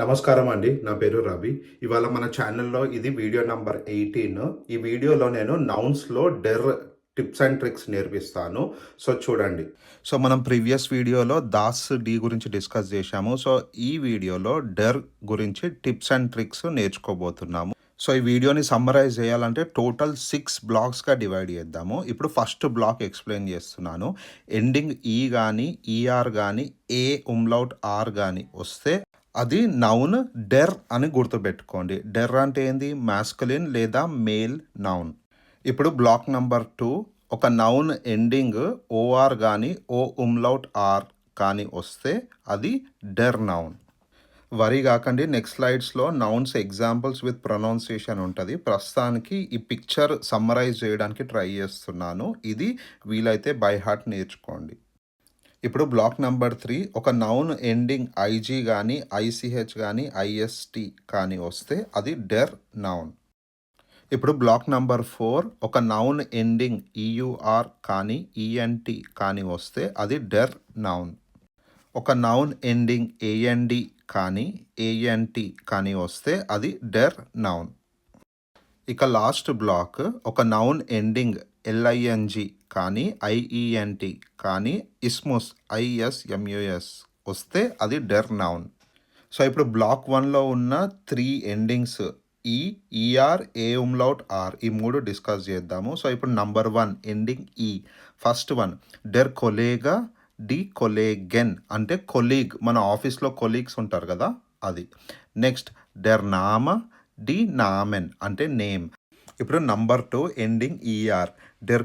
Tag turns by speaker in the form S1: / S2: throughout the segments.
S1: నమస్కారం అండి. నా పేరు రవి. ఇవాళ మన ఛానల్‌లో ఇది వీడియో నంబర్ 18. ఈ వీడియోలో నేను నౌన్స్‌లో టిప్స్ అండ్ ట్రిక్స్ నేర్పిస్తాను. సో, చూడండి. సో, మనం ప్రీవియస్ వీడియోలో దాస్, డి గురించి డిస్కస్ చేశాము. సో, ఈ వీడియోలో గురించి టిప్స్ అండ్ ట్రిక్స్ నేర్చుకోబోతున్నాము. సో, ఈ వీడియోని సమ్మరైజ్ చేయాలంటే టోటల్ 6 బ్లాక్స్‌గా డివైడ్ చేద్దాము. ఇప్పుడు ఫస్ట్ బ్లాక్ ఎక్స్‌ప్లెయిన్ చేస్తున్నాను. ఎండింగ్ ఈ గాని, ఈఆర్ గాని, ఏ ఉంలౌట్ ఆర్ గాని వస్తే అది నౌన్ అని గుర్తుపెట్టుకోండి. అంటే ఏంది? మాస్కులిన్ లేదా మేల్ నౌన్. ఇప్పుడు బ్లాక్ నంబర్ 2 ఒక నౌన్ ఎండింగ్ ఓఆర్ కానీ ఓ ఉంలౌట్ ఆర్ కానీ వస్తే అది నౌన్. వరి కాకండి, నెక్స్ట్ స్లైడ్స్లో నౌన్స్ ఎగ్జాంపుల్స్ విత్ ప్రొనౌన్సియేషన్ ఉంటుంది. ప్రస్తుతానికి ఈ పిక్చర్ సమ్మరైజ్ చేయడానికి ట్రై చేస్తున్నాను. ఇది వీలైతే బై హార్ట్ నేర్చుకోండి. ఇప్పుడు బ్లాక్ నెంబర్ 3 ఒక నౌన్ ఎండింగ్ ఐజీ కానీ ఐసిహెచ్ కానీ ఐఎస్టి కానీ వస్తే అది నౌన్. ఇప్పుడు బ్లాక్ నెంబర్ 4 ఒక నౌన్ ఎండింగ్ ఈయుఆర్ కానీ ఈఎన్టి కానీ వస్తే అది నౌన్. ఒక నౌన్ ఎండింగ్ ఏఎన్డి కానీ ఏఎన్టి కానీ వస్తే అది నౌన్. ఇక లాస్ట్ బ్లాక్ ఒక నౌన్ ఎండింగ్ ఎల్ఐఎన్జి కానీ ఐఈఎన్టి కానీ ఇస్ముస్ ఐఎస్ఎంయుఎస్ వస్తే అది నౌన్. సో ఇప్పుడు బ్లాక్ 1లో ఉన్న 3 endings ER A umlaut are ఈ 3 డిస్కస్ చేద్దాము. సో ఇప్పుడు నంబర్ 1 ఎండింగ్ ఈ. ఫస్ట్ వన్ కొలేగా డి కొలేగెన్ అంటే కొలీగ్, మన ఆఫీస్లో కొలీగ్స్ ఉంటారు కదా అది. నెక్స్ట్ నామ డి నామెన్ అంటే నేమ్. ఇప్పుడు నంబర్ 2 ఎండింగ్ ఈఆర్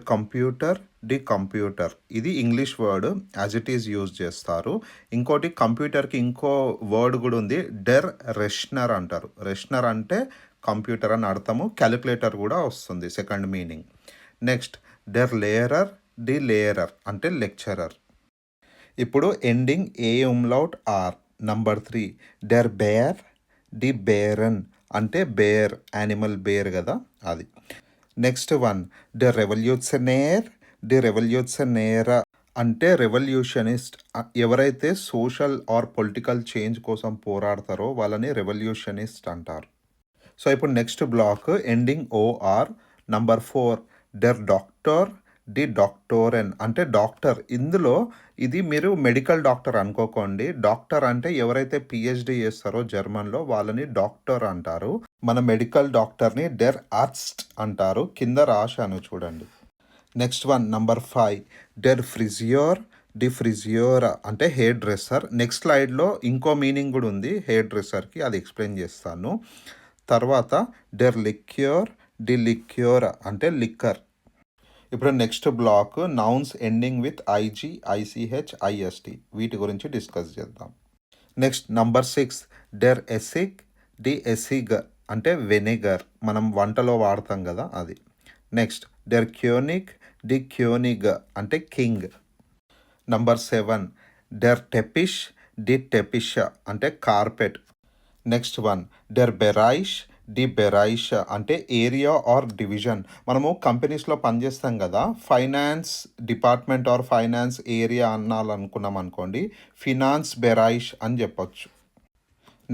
S1: కంప్యూటర్ డి కంప్యూటర్. ఇది English word, as it is use చేస్తారు. ఇంకోటి కంప్యూటర్కి ఇంకో వర్డ్ కూడా ఉంది, రెషనర్ అంటారు. రెషనర్ అంటే కంప్యూటర్ అని అర్థము. క్యాలిక్యులేటర్ కూడా వస్తుంది సెకండ్ మీనింగ్. నెక్స్ట్ లేయరర్ డి లేయరర్ అంటే లెక్చరర్. ఇప్పుడు ending A umlaut R. Number 3 బేర్ డి బేరన్ అంటే బేర్, యానిమల్ బేర్ కదా అది. నెక్స్ట్ వన్ రెవల్యూషనేరా అంటే రెవల్యూషనిస్ట్. ఎవరైతే సోషల్ ఆర్ పొలిటికల్ చేంజ్ కోసం పోరాడతారో వాళ్ళని రెవల్యూషనిస్ట్ అంటారు. సో ఇప్పుడు next block ending OR. Number 4 డాక్టర్ డి డాక్టోరెన్ అంటే డాక్టర్. ఇందులో ఇది మీరు మెడికల్ డాక్టర్ అనుకోకండి. డాక్టర్ అంటే ఎవరైతే పిహెచ్డి చేస్తారో జర్మన్లో వాళ్ళని డాక్టర్ అంటారు. మన మెడికల్ డాక్టర్ని ఆర్ట్స్ట్ అంటారు. కింద రాశాను చూడండి. నెక్స్ట్ వన్ నంబర్ 5 ఫ్రిజియోర్ డి ఫ్రిజియోరా అంటే హెయిర్ డ్రెస్సర్. నెక్స్ట్ స్లైడ్లో ఇంకో మీనింగ్ కూడా ఉంది హెయిర్ డ్రెస్సర్కి, అది ఎక్స్ప్లెయిన్ చేస్తాను. తర్వాత లిక్యూర్ డి లిక్యూరా అంటే లిక్కర్. ఇప్పుడు next block nouns ending with I G I C H I S T, వీటి గురించి డిస్కస్ చేద్దాం. నెక్స్ట్ నంబర్ 6 ఎసిగ్ డి ఎసిగ్ అంటే వెనిగర్, మనం వంటలో వాడతాం కదా అది. నెక్స్ట్ క్యోనిక్ డి క్యోనిగ్ అంటే కింగ్. నంబర్ 7 టెపిష్ డి టెపిష అంటే కార్పెట్. నెక్స్ట్ వన్ బెరైష్ డి బెరైష్ అంటే ఏరియా ఆర్ డివిజన్. మనము కంపెనీస్లో పనిచేస్తాం కదా, finance department or finance area అనాలనుకున్నాం అనుకోండి, ఫినాన్స్ బెరైష్ అని చెప్పొచ్చు.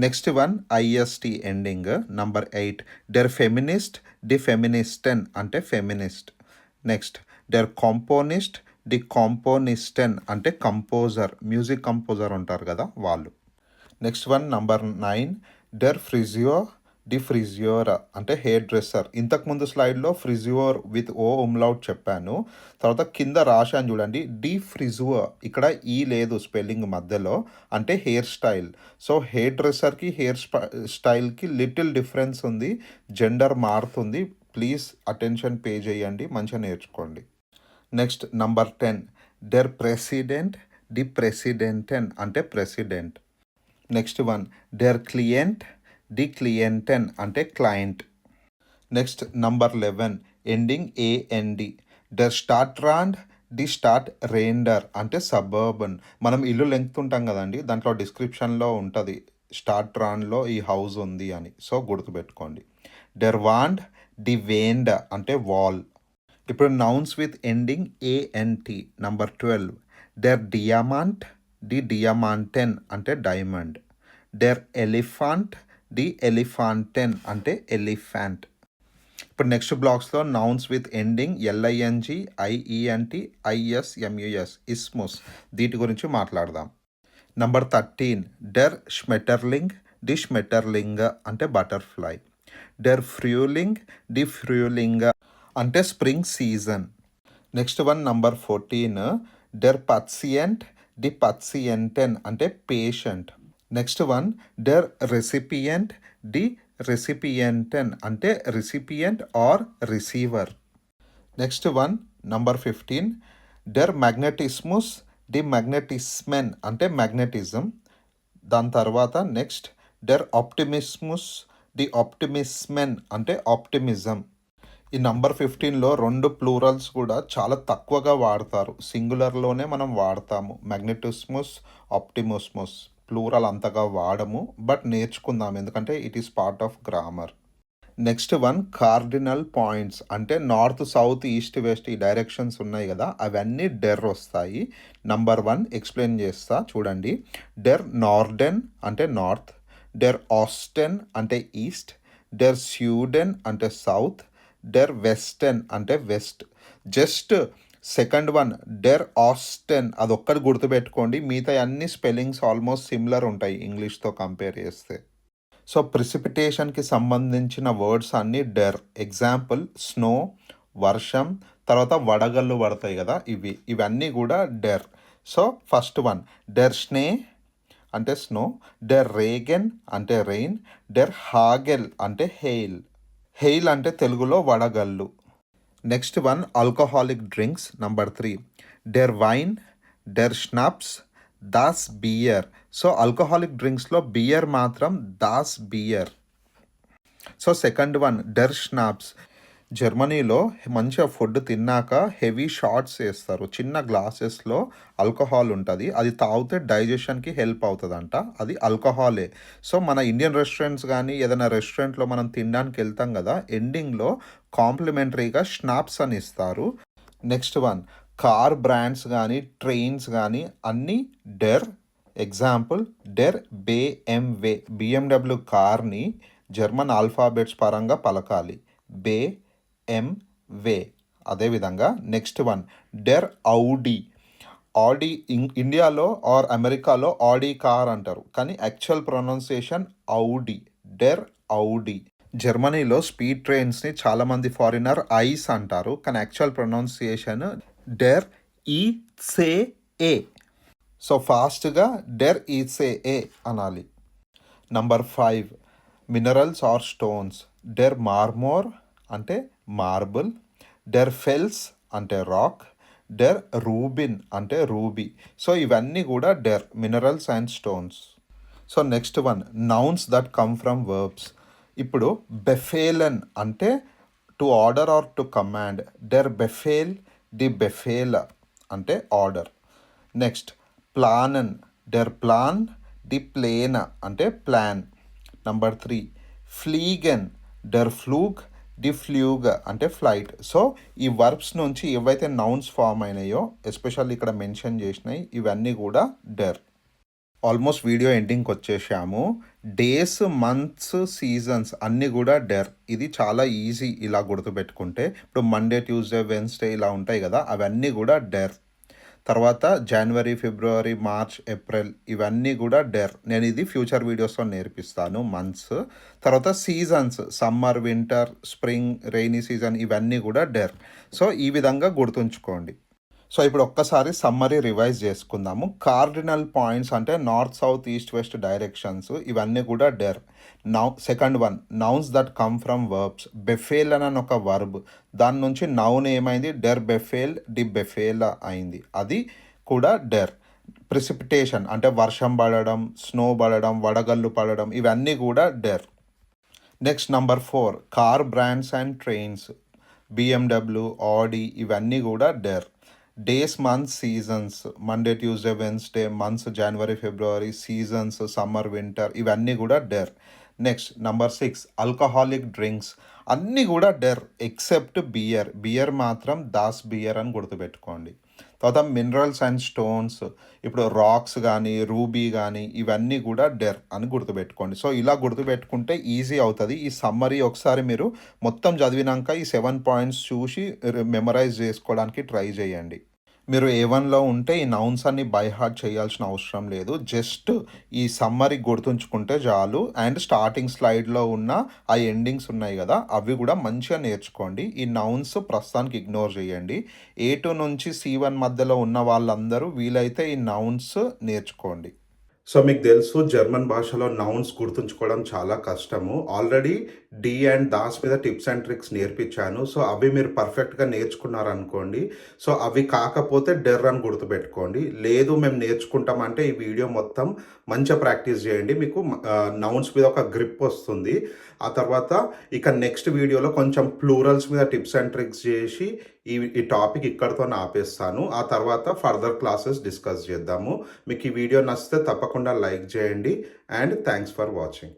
S1: Next one IST ending. Number 8 ఫెమినిస్ట్ డి ఫెమినిస్టెన్ అంటే ఫెమినిస్ట్. నెక్స్ట్ కాంపోనిస్ట్ డి కాంపోనిస్టెన్ అంటే కంపోజర్, మ్యూజిక్ కంపోజర్ ఉంటారు కదా వాళ్ళు. నెక్స్ట్ వన్ నంబర్ 9 ఫ్రిజియో డి ఫ్రిజియోరా అంటే హెయిర్ డ్రెస్సర్. ఇంతకుముందు స్లైడ్లో ఫ్రిజియోర్ విత్ ఓ ఉంలౌట్ చెప్పాను. తర్వాత కింద రాశాను చూడండి డి ఫ్రిజువో, ఇక్కడ ఈ లేదు స్పెల్లింగ్ మధ్యలో, అంటే హెయిర్ స్టైల్. సో హెయిర్ డ్రెస్సర్కి హెయిర్ స్టైల్కి లిటిల్ డిఫరెన్స్ ఉంది, జెండర్ మారుతుంది. ప్లీజ్ అటెన్షన్ పే చేయండి, మంచిగా నేర్చుకోండి. నెక్స్ట్ నంబర్ 10 ప్రెసిడెంట్ డి ప్రెసిడెంటెన్ అంటే ప్రెసిడెంట్. నెక్స్ట్ వన్ క్లియంట్ డి క్లియంటెన్ అంటే client. Next number 11 ending AND స్టార్ట్రాండ్ డి స్టార్ట్ రేండర్ అంటే సబర్బన్. మనం ఇల్లు లెంగుతుంటాం కదండి, దాంట్లో డిస్క్రిప్షన్లో ఉంటుంది స్టార్ట్రాండ్లో ఈ హౌస్ ఉంది అని, సో గుర్తుపెట్టుకోండి. వాండ్ డి వేండ్ అంటే వాల్. ఇప్పుడు nouns with ending ANT. Number 12 డియామాంట్ డి డియామాంటెన్ అంటే డైమండ్. డెర్ ఎలిఫాంట్, ది ఎలిఫాంటెన్ అంటే ఎలిఫాంట్. ఇప్పుడు నెక్స్ట్ బ్లాక్స్లో nouns with ending LING, IENT, ISMUS, ఇస్ముస్, వీటి గురించి మాట్లాడదాం. నంబర్ 13 డెర్ షమెటర్లింగ్, ది షమెటర్లింగ్ అంటే బటర్ఫ్లై. డెర్ ఫ్రూలింగ్, ది ఫ్రూలింగ్ అంటే spring season. Next one number 14 డెర్ పత్సియంట్, ది పత్సియంటెన్ అంటే పేషెంట్. నెక్స్ట్ వన్ డెర్ రెసిపియంట్, ది రెసిపియంటెన్ అంటే recipient or receiver. Next one number 15 der మ్యాగ్నెటిస్ముస్, the మ్యాగ్నెటిస్మెన్ అంటే మ్యాగ్నెటిజం. దాని తర్వాత నెక్స్ట్ డెర్ ఆప్టిమిస్ముస్, ది ఆప్టిమిస్మెన్ అంటే ఆప్టిమిజం. ఈ నంబర్ 15లో 2 ప్లూరల్స్ కూడా చాలా తక్కువగా వాడతారు, సింగులర్లోనే మనం వాడతాము. మ్యాగ్నెటిస్ముస్, ఆప్టిమిస్ముస్ ప్లూరల్ అంతగా వాడము, బట్ నేర్చుకుందాం ఎందుకంటే it is part of grammar. Next one cardinal points అంటే నార్త్, సౌత్, ఈస్ట్, వెస్ట్ ఈ డైరెక్షన్స్ ఉన్నాయి కదా, అవన్నీ డెర్ వస్తాయి. నంబర్ 1 ఎక్స్ప్లెయిన్ చేస్తా చూడండి. డెర్ నార్డెన్ అంటే నార్త్, డెర్ ఆస్టెన్ అంటే ఈస్ట్, డెర్ స్యూడెన్ అంటే సౌత్, డెర్ వెస్టెన్ అంటే west. Just second one der Austen అదొక్కటి గుర్తుపెట్టుకోండి, మిగతా అన్ని స్పెల్లింగ్స్ ఆల్మోస్ట్ సిమిలర్ ఉంటాయి ఇంగ్లీష్తో కంపేర్ చేస్తే. సో ప్రిసిపిటేషన్కి సంబంధించిన వర్డ్స్ అన్నీ డెర్. ఎగ్జాంపుల్ స్నో, వర్షం, తర్వాత వడగళ్ళు పడతాయి కదా, ఇవన్నీ కూడా డెర్. సో ఫస్ట్ వన్ డెర్ స్నే అంటే స్నో, డెర్ రేగెన్ అంటే రెయిన్, డెర్ హాగెల్ అంటే హెయిల్. హెయిల్ అంటే తెలుగులో వడగళ్ళు. Next one alcoholic drinks number 3 డెర్ వైన్, డెర్ స్నాప్స్, దాస్ బియర్. సో ఆల్కహాలిక్ డ్రింక్స్లో బియర్ మాత్రం దాస్ బియర్. సో సెకండ్ వన్ డెర్ స్నాప్స్. జర్మనీలో మంచిగా ఫుడ్ తిన్నాక హెవీ షాట్స్ వేస్తారు, చిన్న గ్లాసెస్లో ఆల్కహాల్ ఉంటుంది, అది తాగితే డైజెషన్కి హెల్ప్ అవుతుందంట, అది ఆల్కహాలే. సో మన ఇండియన్ రెస్టారెంట్స్ కానీ ఏదైనా రెస్టారెంట్లో మనం తినడానికి వెళ్తాం కదా, ఎండింగ్లో కాంప్లిమెంటరీగా స్నాప్స్ అని ఇస్తారు. నెక్స్ట్ వన్ కార్ బ్రాండ్స్ కానీ ట్రైన్స్ కానీ అన్నీ డెర్. ఎగ్జాంపుల్ డెర్ బిఎంవే, బిఎండబ్ల్యూ కార్ని జర్మన్ ఆల్ఫాబెట్స్ పరంగా పలకాలి, బిఎంవే. అదేవిధంగా నెక్స్ట్ వన్ డెర్ ఔడి. ఆడి ఇండియాలో ఆర్ అమెరికాలో ఆడి కార్ అంటారు, కానీ యాక్చువల్ ప్రొనౌన్సియేషన్ ఔడి, డెర్ ఔడి. జర్మనీలో స్పీడ్ ట్రైన్స్ని చాలామంది ఫారినర్ ఐస్ అంటారు, కానీ యాక్చువల్ ప్రొనౌన్సియేషన్ డెర్ ఈసే. సో ఫాస్ట్గా డెర్ ఈసే అనాలి. Number 5 minerals or stones. డెర్ మార్మోర్ అంటే మార్బుల్, డెర్ ఫెల్స్ అంటే రాక్, డెర్ రూబిన్ అంటే రూబీ. సో ఇవన్నీ కూడా డెర్ minerals and stones. So next one nouns that come from verbs. ఇప్పుడు బెఫేలన్ అంటే to order or to command, డెర్ బెఫేల్, ది బెఫేల అంటే ఆర్డర్. నెక్స్ట్ ప్లానన్, డెర్ ప్లాన్, ది ప్లేన అంటే ప్లాన్. నంబర్ 3 ఫ్లీగెన్, డెర్ ఫ్లూగ్, ది ఫ్లూగ్ అంటే ఫ్లైట్. సో ఈ వర్బ్స్ నుంచి ఏవైతే నౌన్స్ ఫామ్ అయినాయో, ఎస్పెషల్లీ ఇక్కడ మెన్షన్ చేసినాయి, ఇవన్నీ కూడా డెర్. ఆల్మోస్ట్ వీడియో ఎండింగ్కి వచ్చేసాము. డేస్, మంత్స్, సీజన్స్ అన్నీ కూడా డెర్. ఇది చాలా ఈజీ ఇలా గుర్తుపెట్టుకుంటే. ఇప్పుడు మండే, ట్యూస్డే, వెన్స్డే ఇలా ఉంటాయి కదా, అవన్నీ కూడా డెర్. తర్వాత జనవరి, ఫిబ్రవరి, మార్చ్, ఏప్రిల్ ఇవన్నీ కూడా డెర్. నేను ఇది ఫ్యూచర్ వీడియోస్లో నేర్పిస్తాను మంత్స్. తర్వాత seasons summer, winter, spring, rainy season ఇవన్నీ కూడా డెర్. సో ఈ విధంగా గుర్తుంచుకోండి. సో ఇప్పుడు ఒక్కసారి సమ్మరీ రివైజ్ చేసుకుందాము. కార్డినల్ పాయింట్స్ అంటే north, south, east, west directions, ఇవన్నీ కూడా డెర్. Second one nouns that come from verbs. బెఫేల్ అని ఒక వర్బ్, దాని నుంచి నౌన్ ఏమైంది, డెర్ బెఫేల్, ది బెఫేల అయింది, అది కూడా డెర్. ప్రిసిపిటేషన్ అంటే వర్షం పడడం, స్నో పడడం, వడగళ్ళు పడడం, ఇవన్నీ కూడా డెర్. Next number 4 car brands and trains. BMW, Audi ఇవన్నీ కూడా డెర్. Days, months, seasons Monday, Tuesday, Wednesday, months January, February, seasons summer, winter ఇవన్నీ కూడా డెర్. నెక్స్ట్ నంబర్ 6 ఆల్కహాలిక్ డ్రింక్స్ అన్నీ కూడా డెర్ ఎక్సెప్ట్ బియర్. బియర్ మాత్రం దాస్ బియర్ అని గుర్తుపెట్టుకోండి. తర్వాత మినరల్స్ అండ్ స్టోన్స్, ఇప్పుడు రాక్స్ గానీ, రూబీ గానీ ఇవన్నీ గూడా డెర్ అని గుర్తుపెట్టుకోండి. సో, ఇలా గుర్తుపెట్టుకుంటే ఈజీ అవుతది. ఈ సమ్మరీ ఒకసారి మీరు మొత్తం చదివినంక ఈ 7 పాయింట్స్ చూసి మెమరైజ్ జేసుకోవడానికి ట్రై జేయండి. మీరు ఏ1లో ఉంటే ఈ నౌన్స్ అన్ని బై హార్ట్ చేయాల్సిన అవసరం లేదు. జస్ట్ ఈ సమ్మరీ గుర్తుంచుకుంటే చాలు. అండ్ స్టార్టింగ్ స్లైడ్‌లో ఉన్న ఆ ఎండింగ్స్ ఉన్నాయి గదా! అవి గూడా మంచిగా నేర్చుకోండి. ఈ నౌన్స్ ప్రస్తుతానికి ఇగ్నోర్ చేయండి. ఏ2 నుంచి సి1 మధ్యలో ఉన్న వాళ్ళందరూ వీలైతే ఈ నౌన్స్ నేర్చుకోండి. సో, మీకు తెలుసు జర్మన్ భాషలో నౌన్స్ గుర్తుంచుకోవడం చాలా కష్టము. ఆల్రెడీ డి అండ్ దాస్ మీద టిప్స్ అండ్ ట్రిక్స్ నేర్పించాను. సో, అవి మీరు పర్ఫెక్ట్‌గా నేర్చుకున్నారనుకోండి. సో, అవి కాకపోతే డెర్ అని గుర్తుపెట్టుకోండి. లేదు మేము నేర్చుకుంటామంటే ఈ వీడియో మొత్తం మంచిగా ప్రాక్టీస్ చేయండి. మీకు నౌన్స్ మీద ఒక గ్రిప్ వస్తుంది. ఆ తర్వాత ఇక నెక్స్ట్ వీడియోలో కొంచెం ప్లూరల్స్ మీద టిప్స్ అండ్ ట్రిక్స్ చేసి ఈ టాపిక్ ఇక్కడితోనే ఆపేస్తాను. ఆ తర్వాత ఫర్దర్ క్లాసెస్ డిస్కస్ చేద్దాము. మీకు ఈ వీడియో నచ్చితే తప్పకుండా లైక్ చేయండి. And thanks for watching.